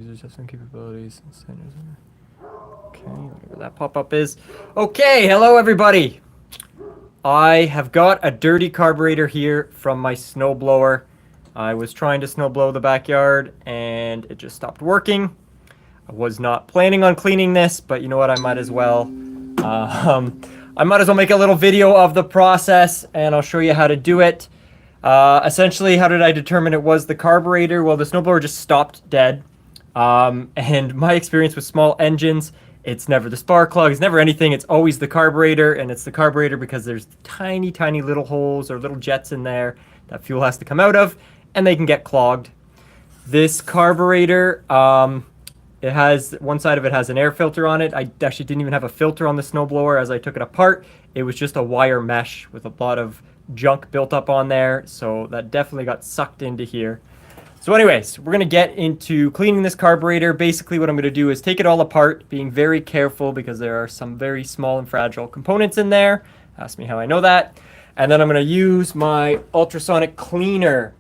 Users have some capabilities and standards. Okay, whatever that pop-up is. Okay, hello everybody. I have got a dirty carburetor here from my snowblower. I was trying to snowblow the backyard and it just stopped working. I was not planning on cleaning this, but you know what, I might as well. I might as well make a little video of the process and I'll show you how to do it. Essentially, how did I determine it was the carburetor? Well, the snowblower just stopped dead. And my experience with small engines, it's never the spark plug, it's never anything, it's always the carburetor, and it's the carburetor because there's tiny, tiny little holes or little jets in there that fuel has to come out of, and they can get clogged. This carburetor, it has, one side of it has an air filter on it. I actually didn't even have a filter on the snowblower as I took it apart. It was just a wire mesh with a lot of junk built up on there, so that definitely got sucked into here. So anyways, we're going to get into cleaning this carburetor. Basically what I'm going to do is take it all apart, being very careful because there are some very small and fragile components in there. Ask me how I know that. And then I'm going to use my ultrasonic cleaner.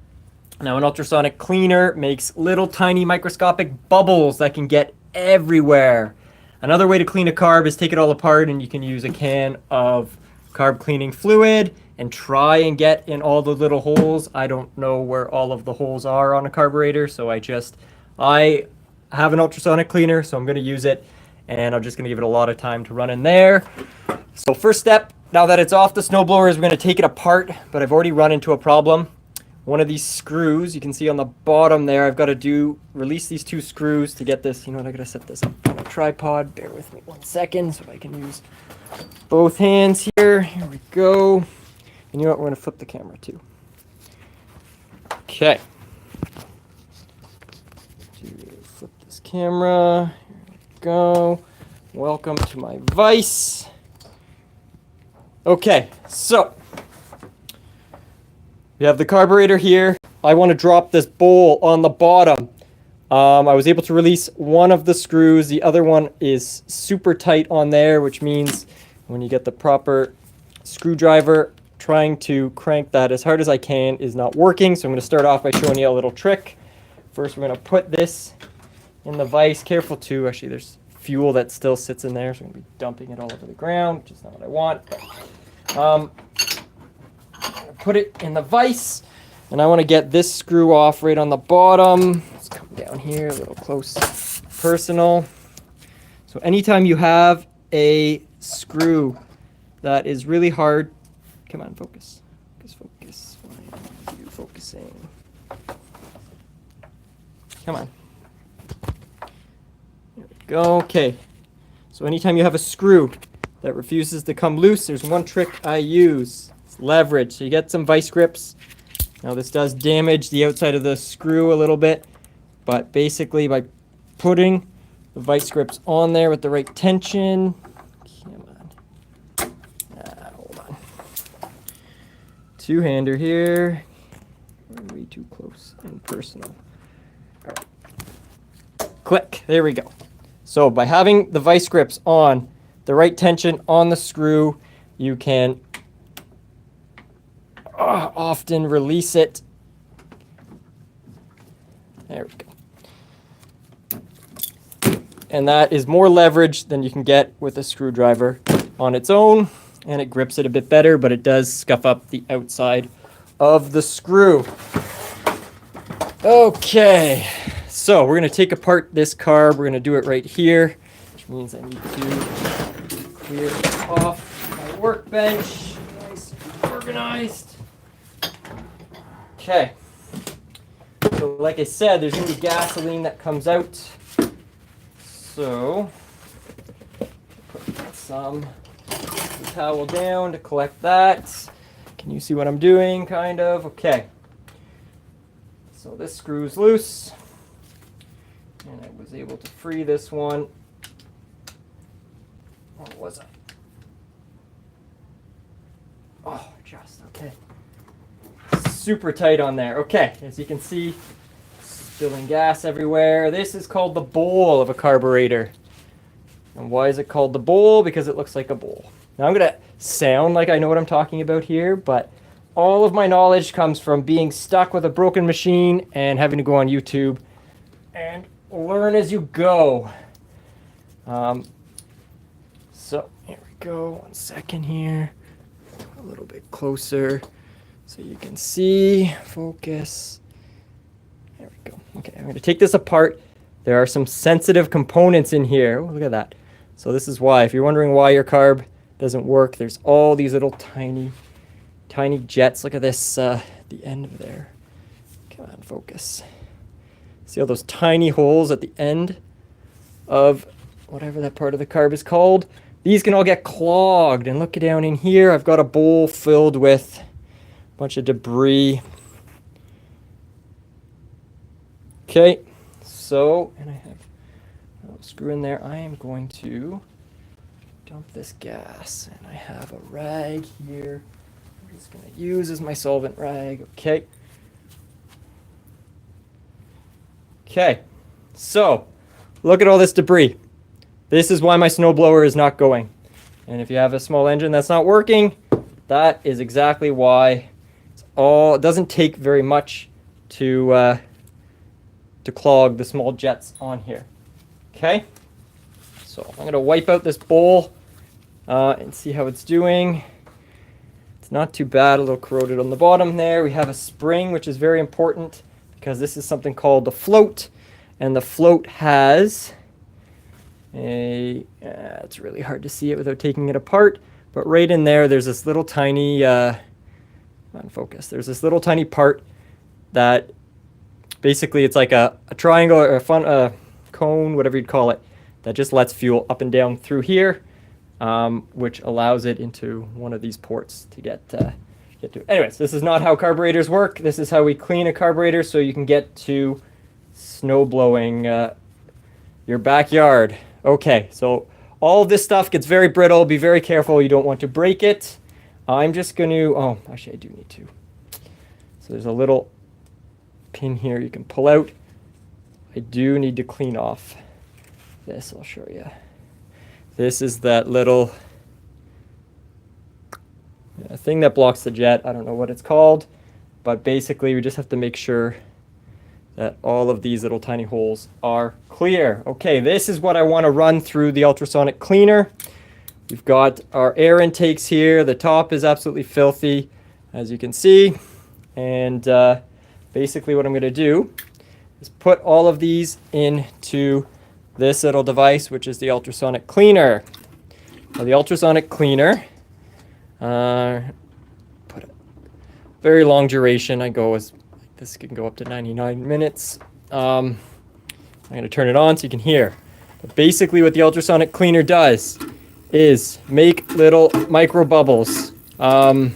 Now an ultrasonic cleaner makes little tiny microscopic bubbles that can get everywhere. Another way to clean a carb is take it all apart and you can use a can of carb cleaning fluid and try and get in all the little holes. I don't know where all of the holes are on a carburetor, so I have an ultrasonic cleaner, so I'm going to use it, and I'm just going to give it a lot of time to run in there. So first step, now that it's off the snowblower, is we're going to take it apart, but I've already run into a problem. One of these screws, you can see on the bottom there, I've got to release these two screws to get this. You know what, I got to set this up on a tripod. Bear with me 1 second so I can use both hands here. Here we go. And you know what, we're going to flip the camera too. Okay. Flip this camera. Here we go. Welcome to my vise. Okay, so we have the carburetor here. I want to drop this bowl on the bottom. I was able to release one of the screws. The other one is super tight on there, which means when you get the proper screwdriver, trying to crank that as hard as I can is not working. So I'm going to start off by showing you a little trick. First, we're going to put this in the vise. Careful too. Actually, there's fuel that still sits in there, so I'm going to be dumping it all over the ground, which is not what I want. Put it in the vise, and I want to get this screw off right on the bottom. Let's come down here, a little close, personal. So anytime you have a screw that is really hard, come on, focus. Focus. Why are you focusing? Come on. There we go. Okay. So anytime you have a screw that refuses to come loose, there's one trick I use. It's leverage. So you get some vice grips. Now this does damage the outside of the screw a little bit, but basically by putting the vice grips on there with the right tension, two-hander here. Way too close and personal. All right. Click. There we go. So by having the vice grips on, the right tension on the screw, you can often release it. There we go. And that is more leverage than you can get with a screwdriver on its own. And it grips it a bit better, but it does scuff up the outside of the screw. Okay, so we're going to take apart this carb. We're going to do it right here, which means I need to clear off my workbench. Nice and organized. Okay, so like I said, there's going to be gasoline that comes out. So, put some towel down to collect that. Can you see what I'm doing? Kind of. Okay. So this screw's loose. And I was able to free this one. What was I? Oh, just okay. Super tight on there. Okay, as you can see, spilling gas everywhere. This is called the bowl of a carburetor. And why is it called the bowl? Because it looks like a bowl. Now I'm going to sound like I know what I'm talking about here, but all of my knowledge comes from being stuck with a broken machine and having to go on YouTube and learn as you go. So here we go. 1 second here. A little bit closer so you can see. Focus. There we go. Okay, I'm going to take this apart. There are some sensitive components in here. Oh, look at that. So this is why. If you're wondering why your carb doesn't work, there's all these little tiny jets. Look at this, the end of there. Come on, focus. See all those tiny holes at the end of whatever that part of the carb is called? These can all get clogged. And look down in here, I've got a bowl filled with a bunch of debris. Okay, so, and I have a screw in there. I am going to dump this gas. And I have a rag here. I'm just going to use as my solvent rag. Okay. Okay, so look at all this debris. This is why my snowblower is not going. And if you have a small engine that's not working, that is exactly why. It doesn't take very much to clog the small jets on here. Okay, so I'm going to wipe out this bowl and see how it's doing. It's not too bad, a little corroded on the bottom there. We have a spring, which is very important, because this is something called the float, and the float has it's really hard to see it without taking it apart, but right in there, there's this little tiny, come on, focus, there's this little tiny part that basically it's like a triangle or a cone, whatever you'd call it, that just lets fuel up and down through here, which allows it into one of these ports to get to. Anyways, this is not how carburetors work. This is how we clean a carburetor so you can get to snow blowing your backyard. Okay, so all of this stuff gets very brittle. Be very careful. You don't want to break it. I'm just going to, oh, actually I do need to. So there's a little pin here you can pull out. I do need to clean off this. I'll show you. This is that little thing that blocks the jet. I don't know what it's called, but basically we just have to make sure that all of these little tiny holes are clear. Okay, this is what I want to run through the ultrasonic cleaner. We've got our air intakes here. The top is absolutely filthy, as you can see. And basically what I'm going to do is put all of these into this little device, which is the ultrasonic cleaner. Now, the ultrasonic cleaner, put a very long duration. I go as this can go up to 99 minutes. I'm going to turn it on so you can hear. But basically what the ultrasonic cleaner does is make little micro bubbles. An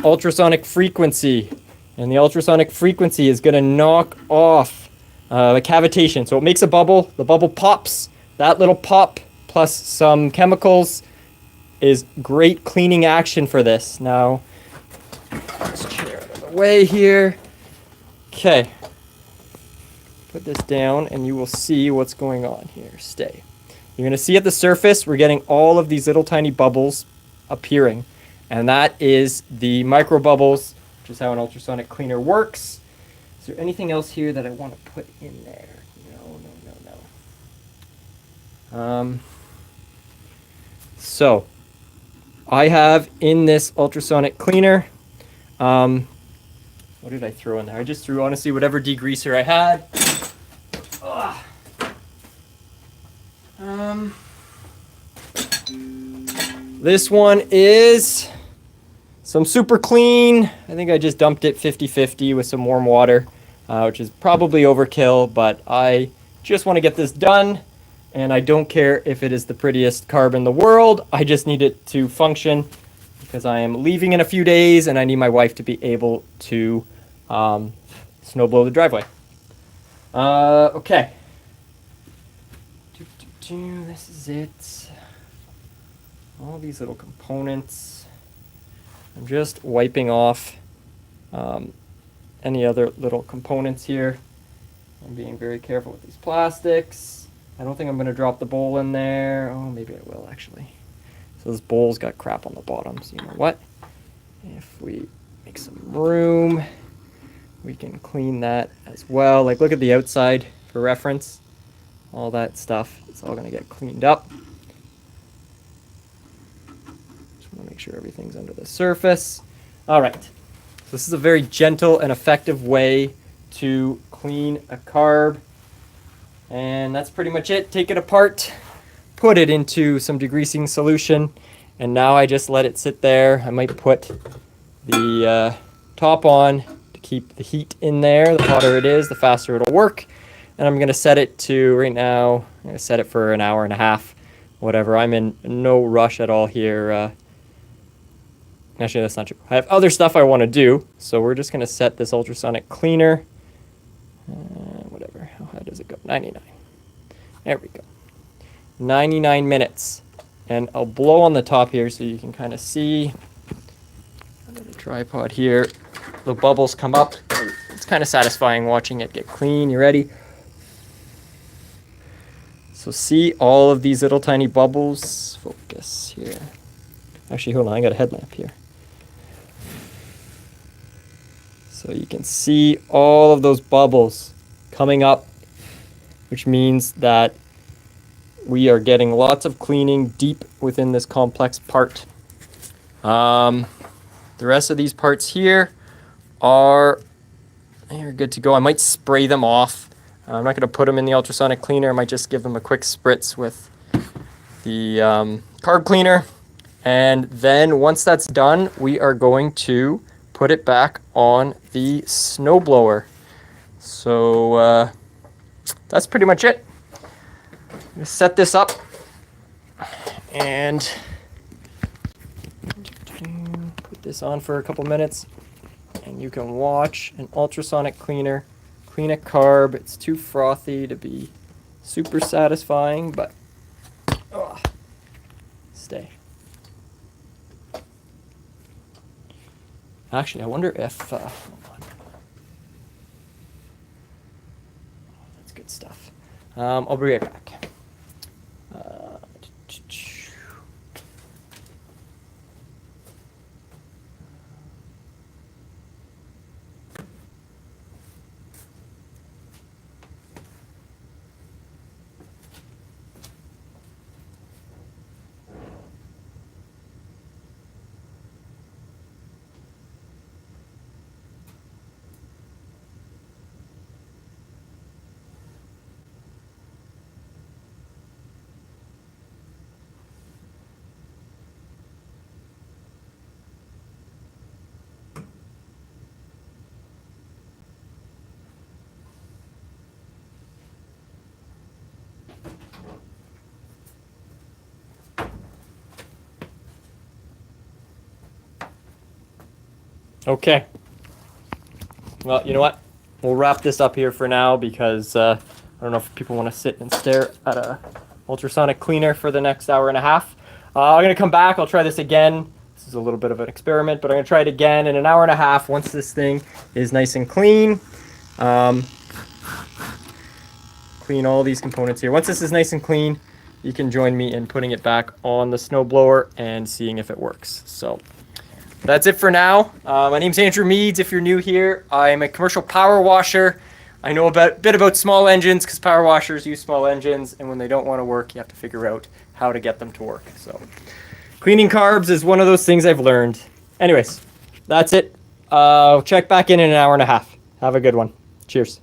ultrasonic frequency. And the ultrasonic frequency is going to knock off the cavitation. So it makes a bubble. The bubble pops. That little pop plus some chemicals is great cleaning action for this. Now, let's chair out of the way here. Okay. Put this down and you will see what's going on here. Stay. You're going to see at the surface, we're getting all of these little tiny bubbles appearing. And that is the micro bubbles, which is how an ultrasonic cleaner works. Is there anything else here that I want to put in there? No. So, I have in this ultrasonic cleaner, what did I throw in there? I just threw, honestly, whatever degreaser I had. This one is some super clean. I think I just dumped it 50-50 with some warm water, which is probably overkill, but I just want to get this done. And I don't care if it is the prettiest carb in the world. I just need it to function because I am leaving in a few days and I need my wife to be able to snow blow the driveway. Okay. This is it. All these little components. I'm just wiping off any other little components here. I'm being very careful with these plastics. I don't think I'm going to drop the bowl in there. Oh, maybe I will, actually. So this bowl's got crap on the bottom, so you know what? If we make some room, we can clean that as well. Like, look at the outside for reference. All that stuff, it's all gonna get cleaned up. Just wanna make sure everything's under the surface. All right, so this is a very gentle and effective way to clean a carb. And that's pretty much it. Take it apart, put it into some degreasing solution, and now I just let it sit there. I might put the top on to keep the heat in there. The hotter it is, the faster it'll work. And I'm gonna set it to, right now, I'm gonna set it for an hour and a half, whatever. I'm in no rush at all here. Actually, that's not true. I have other stuff I wanna do, so we're just gonna set this ultrasonic cleaner. Whatever, how high does it go? 99. There we go. 99 minutes. And I'll blow on the top here so you can kind of see. Under the tripod here, the bubbles come up. It's kind of satisfying watching it get clean. You ready? So see all of these little tiny bubbles. Focus here. Actually, hold on, I got a headlamp here. So you can see all of those bubbles coming up, which means that we are getting lots of cleaning deep within this complex part. The rest of these parts here are good to go. I might spray them off. I'm not going to put them in the ultrasonic cleaner. I might just give them a quick spritz with the carb cleaner. And then once that's done, we are going to put it back on the snowblower. So that's pretty much it. I'm going to set this up and put this on for a couple minutes, and you can watch an ultrasonic cleaner clean a carb. It's too frothy to be super satisfying, but stay. Actually, I wonder if hold on. That's good stuff. I'll be right back. Okay. Well, you know what? We'll wrap this up here for now because I don't know if people want to sit and stare at a ultrasonic cleaner for the next hour and a half. I'm going to come back. I'll try this again. This is a little bit of an experiment, but I'm going to try it again in an hour and a half once this thing is nice and clean. Clean all these components here. Once this is nice and clean, you can join me in putting it back on the snowblower and seeing if it works. So that's it for now. My name's Andrew Meades. If you're new here, I'm a commercial power washer. I know a bit about small engines because power washers use small engines, and when they don't want to work, you have to figure out how to get them to work. So cleaning carbs is one of those things I've learned. Anyways, that's it. Check back in an hour and a half. Have a good one. Cheers.